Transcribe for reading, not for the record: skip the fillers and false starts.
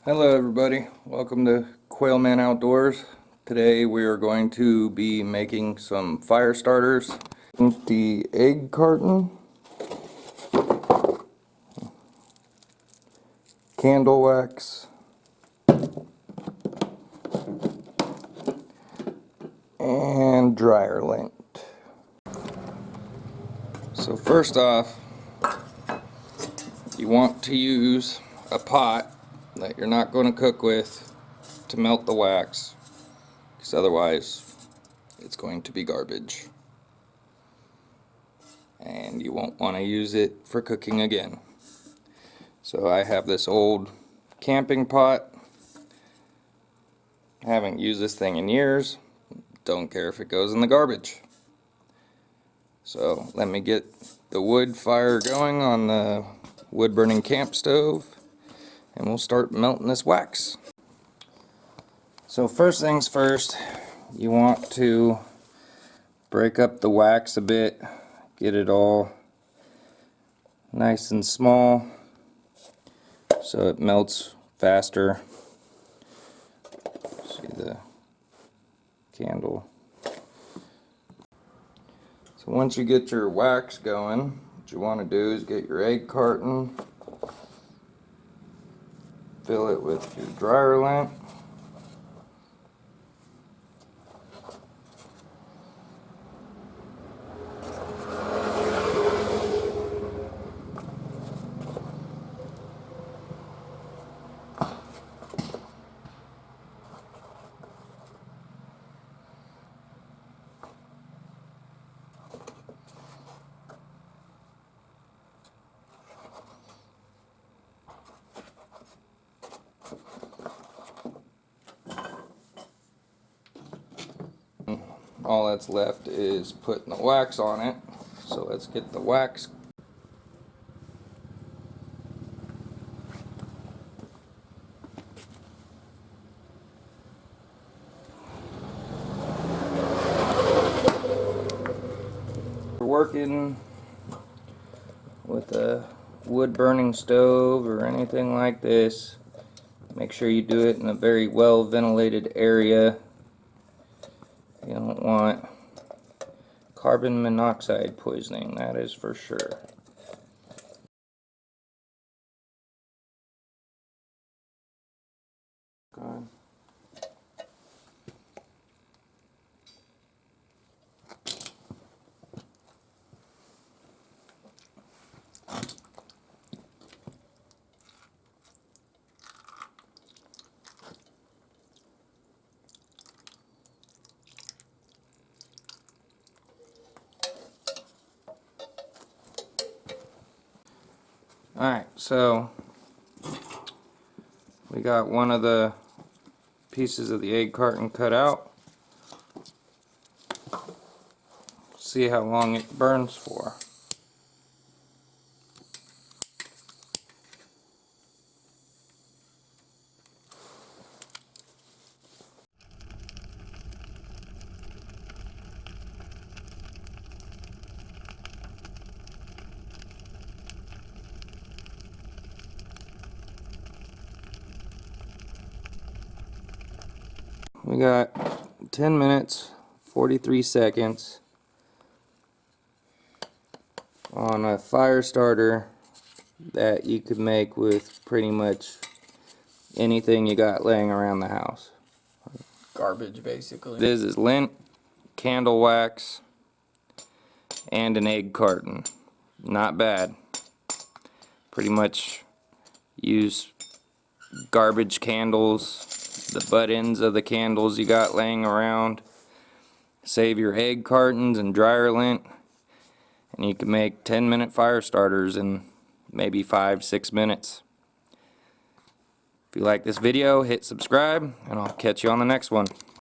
Hello everybody, welcome to Quailman Outdoors. Today we are going to be making some fire starters. Empty egg carton, candle wax, and dryer lint. So first off, you want to use a pot that you're not going to cook with to melt the wax, because otherwise it's going to be garbage and you won't want to use it for cooking again. So I have this old camping pot. Haven't used this thing in years. Don't care if it goes in the garbage. So let me get the wood fire going on the wood burning camp stove and we'll start melting this wax. So first things first, you want to break up the wax a bit, get it all nice and small so it melts faster. See the candle. So once you get your wax going, what you want to do is get your egg carton, fill it with your dryer lint, all that's left is putting the wax on it. So let's get the wax. We're working with a wood burning stove or anything like this. Make sure you do it in a very well ventilated area. You don't want carbon monoxide poisoning, that is for sure. Okay. Alright, so we got one of the pieces of the egg carton cut out. See how long it burns for. We got 10 minutes, 43 seconds on a fire starter that you could make with pretty much anything you got laying around the house. Garbage, basically. This is lint, candle wax, and an egg carton. Not bad. Pretty much use garbage candles, the butt ends of the candles you got laying around. Save your egg cartons and dryer lint, and you can make 10-minute fire starters in maybe 5-6 minutes. If you like this video, hit subscribe, and I'll catch you on the next one.